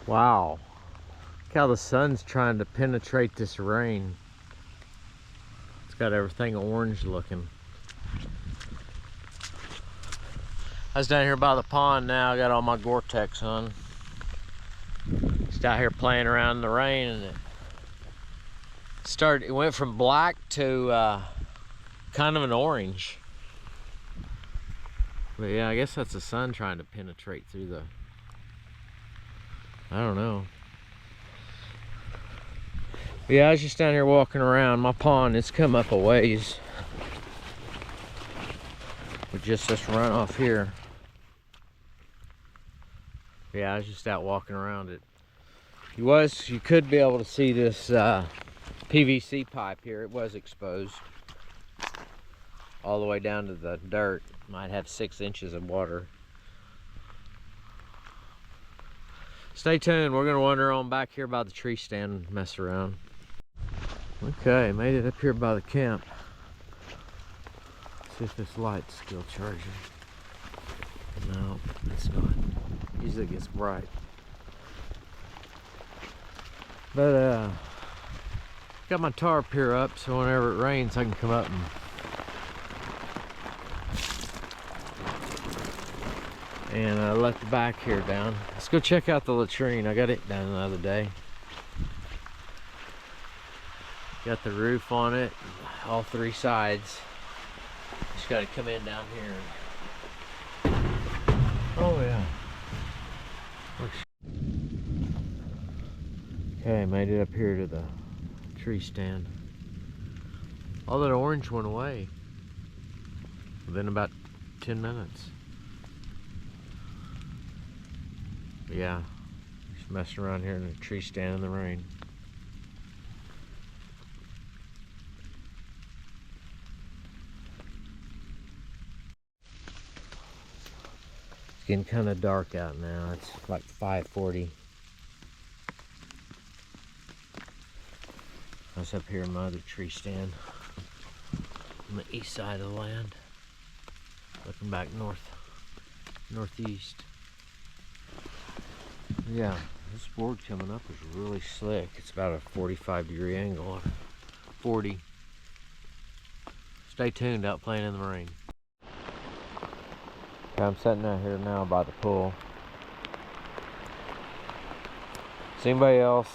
Wow. Look how the sun's trying to penetrate this rain. It's got everything orange looking. I was down here by the pond now. I got all my Gore-Tex on. Just out here playing around in the rain, and it went from black to kind of an orange. But yeah, I guess that's the sun trying to penetrate through the, I don't know. But yeah, I was just down here walking around. My pond, it's come up a ways with just this runoff here. Yeah, I was just out walking around it. You could be able to see this PVC pipe here. It was exposed all the way down to the dirt. Might have 6 inches of water. Stay tuned. We're gonna wander on back here by the tree stand and mess around. Okay, made it up here by the camp. See if this light's still charging. No, it's not. Usually it gets bright. But got my tarp here up, so whenever it rains I can come up and let the back here down. Let's go check out the latrine. I got it done the other day. Got the roof on it, all 3 sides. Just got to come in down here. Oh yeah. Okay, made it up here to the tree stand. All that orange went away within about 10 minutes. But yeah, just messing around here in the tree stand in the rain. It's getting kind of dark out now. It's like 5:40. I was up here in my other tree stand on the east side of the land, looking back northeast. Yeah, this board coming up is really slick. It's about a 45-degree angle, 40. Stay tuned, out playing in the rain. Okay, I'm sitting out here now by the pool. Does anybody else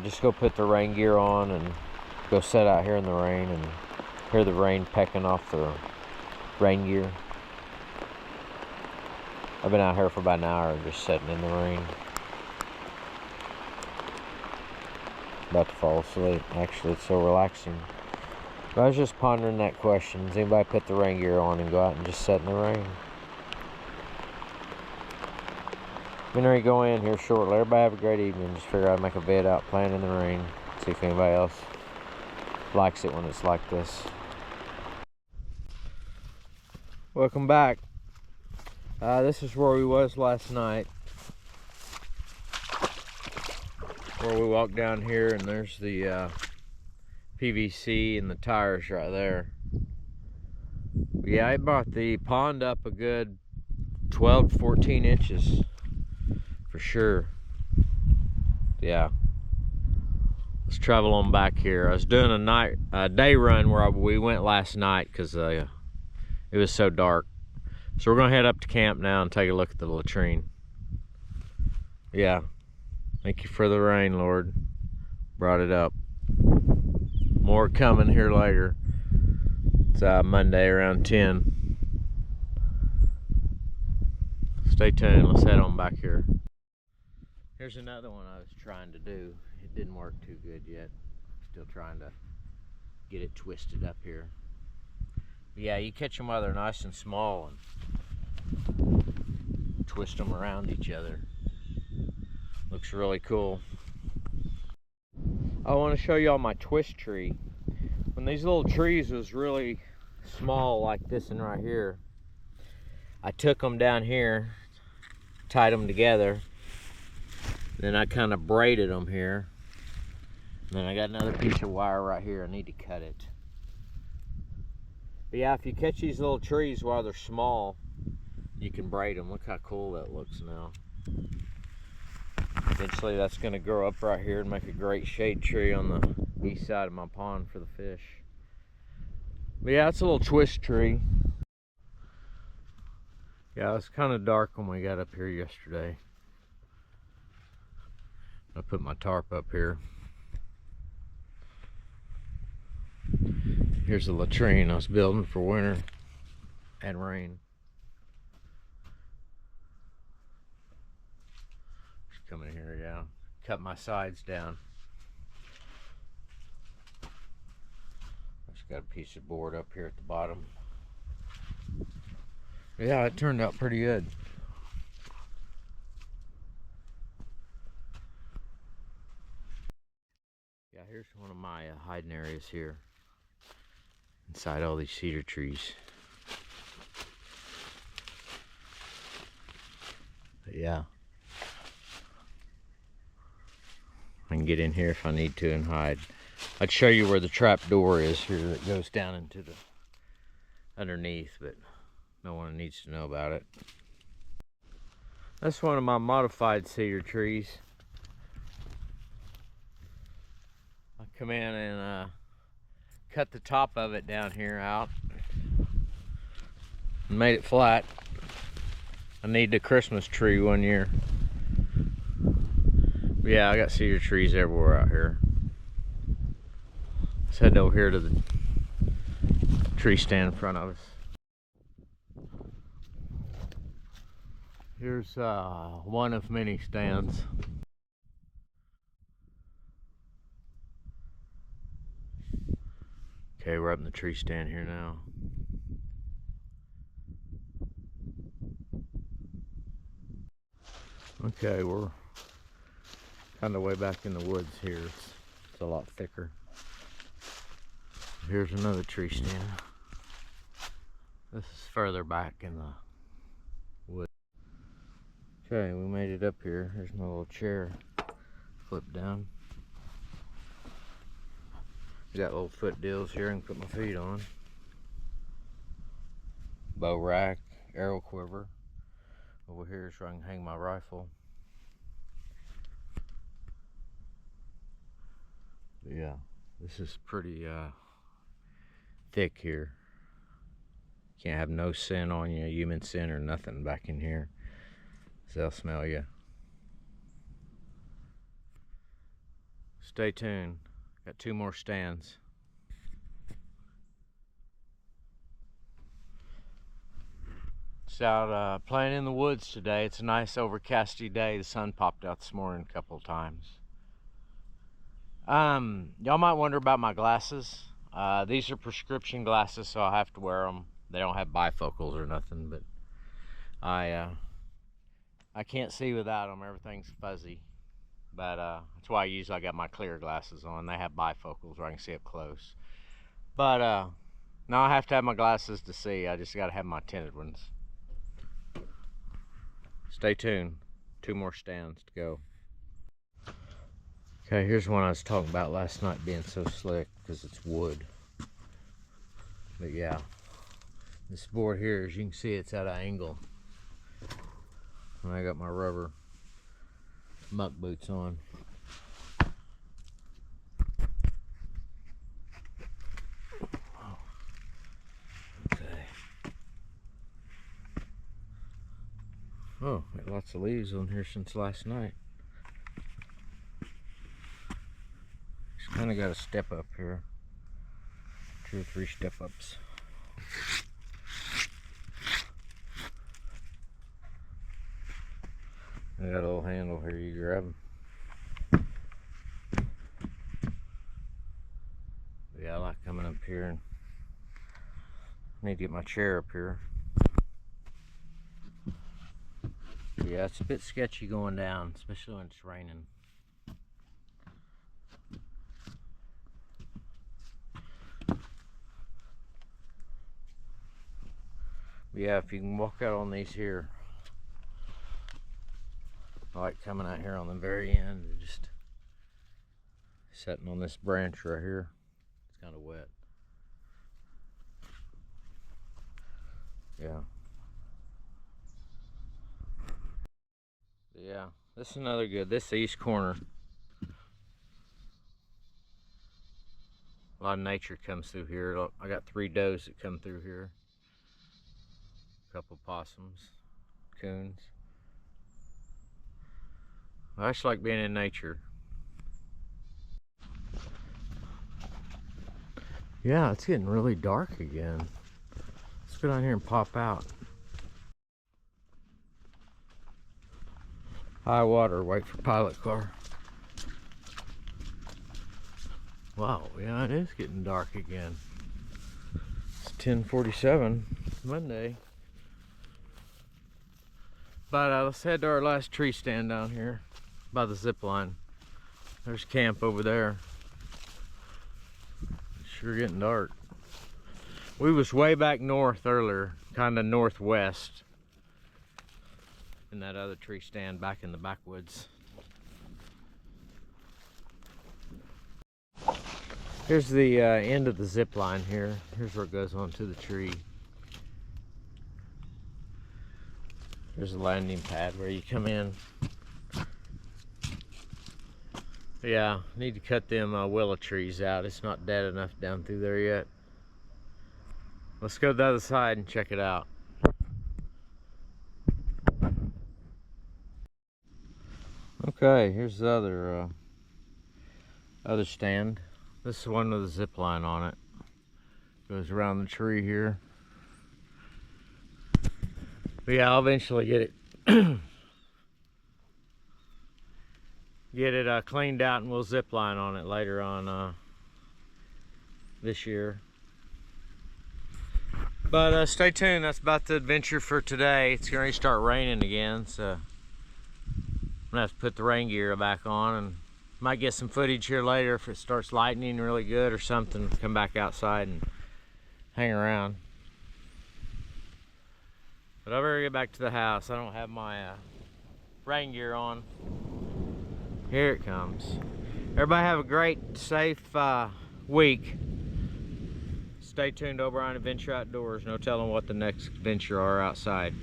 just go put the rain gear on and go sit out here in the rain and hear the rain pecking off the rain gear? I've been out here for about an hour just sitting in the rain. About to fall asleep. Actually, it's so relaxing. But I was just pondering that question. Does anybody put the rain gear on and go out and just sit in the rain? I'm gonna go in here shortly. Everybody have a great evening. Just figure out to make a bed out playing in the rain. See if anybody else likes it when it's like this. Welcome back. This is where we was last night. Where we walked down here, and there's the PVC and the tires right there. But yeah, I brought the pond up a good 12 to 14 inches for sure. Yeah, let's travel on back here. I was doing a day run where we went last night because it was so dark. So we're gonna head up to camp now and take a look at the latrine. Yeah, thank you for the rain, Lord. Brought it up. More coming here later. It's Monday around 10. Stay tuned. Let's head on back here. Here's another one I was trying to do. It didn't work too good yet. Still trying to get it twisted up here. But yeah, you catch them while they're nice and small and twist them around each other. Looks really cool. I want to show you all my twist tree. When these little trees was really small like this one right here, I took them down here, tied them together, then I kind of braided them here. And then I got another piece of wire right here. I need to cut it. But yeah, if you catch these little trees while they're small, you can braid them. Look how cool that looks now. Eventually that's going to grow up right here and make a great shade tree on the east side of my pond for the fish. But yeah, it's a little twist tree. Yeah, it was kind of dark when we got up here yesterday. I put my tarp up here. Here's the latrine I was building for winter and rain. Just come in here, yeah. Cut my sides down. I just got a piece of board up here at the bottom. Yeah, it turned out pretty good. Yeah, here's one of my hiding areas here. Inside all these cedar trees. But yeah. I can get in here if I need to and hide. I'd show you where the trap door is here that goes down into the underneath, but no one needs to know about it. That's one of my modified cedar trees. I come in and cut the top of it down here out and made it flat. I needed a Christmas tree one year. But yeah, I got cedar trees everywhere out here. Let's head over here to the tree stand in front of us. Here's one of many stands. Okay, we're up in the tree stand here now. Okay, we're kind of way back in the woods here. It's a lot thicker. Here's another tree stand. This is further back in the woods. Okay, we made it up here. Here's my little chair. Flip down. Got little foot deals here I can put my feet on. Bow rack, arrow quiver. Over here is where I can hang my rifle. But yeah, this is pretty thick here. Can't have no scent on you, human scent or nothing back in here, so they'll smell you. Stay tuned. Got 2 more stands. It's out playing in the woods today. It's a nice overcasty day. The sun popped out this morning a couple of times. Y'all might wonder about my glasses. These are prescription glasses, so I have to wear them. They don't have bifocals or nothing, but I can't see without them. Everything's fuzzy. But that's why I got my clear glasses on. They have bifocals where I can see up close. But now I have to have my glasses to see. I just got to have my tinted ones. Stay tuned. 2 more stands to go. Okay, here's one I was talking about last night being so slick because it's wood. But yeah, this board here, as you can see, it's at an angle. And I got my rubber muck boots on. Okay. Oh, got lots of leaves on here since last night. Just kind of got a step up here. 2 or 3 step ups. I got a little handle here, you grab them. Yeah, I like coming up here and need to get my chair up here. Yeah, it's a bit sketchy going down, especially when it's raining. But yeah, if you can walk out on these here, I like coming out here on the very end and just sitting on this branch right here. It's kind of wet. Yeah. Yeah, This is another good. This is the east corner. A lot of nature comes through here. I got 3 does that come through here. A couple possums, coons. I just like being in nature. Yeah, it's getting really dark again. Let's go down here and pop out. High water, wait for pilot car. Wow, yeah, it is getting dark again. It's 10:47 Monday. But let's head to our last tree stand down here by the zip line. There's camp over there. It's sure getting dark. We was way back north earlier, kind of northwest, in that other tree stand back in the backwoods. Here's the end of the zip line here. Here's where it goes onto the tree. There's a landing pad where you come in. Yeah, need to cut them willow trees out. It's not dead enough down through there yet. Let's go to the other side and check it out. Okay, here's the other stand. This is one with a zip line on it. Goes around the tree here. But yeah, I'll eventually get it cleaned out, and we'll zip line on it later on this year. But stay tuned. That's about the adventure for today. It's going to start raining again, so I'm gonna have to put the rain gear back on, and might get some footage here later if it starts lightning really good or something. Come back outside and hang around. But I better get back to the house. I don't have my rain gear on. Here it comes. Everybody have a great, safe week. Stay tuned over on Adventure Outdoors. No telling what the next adventure are outside.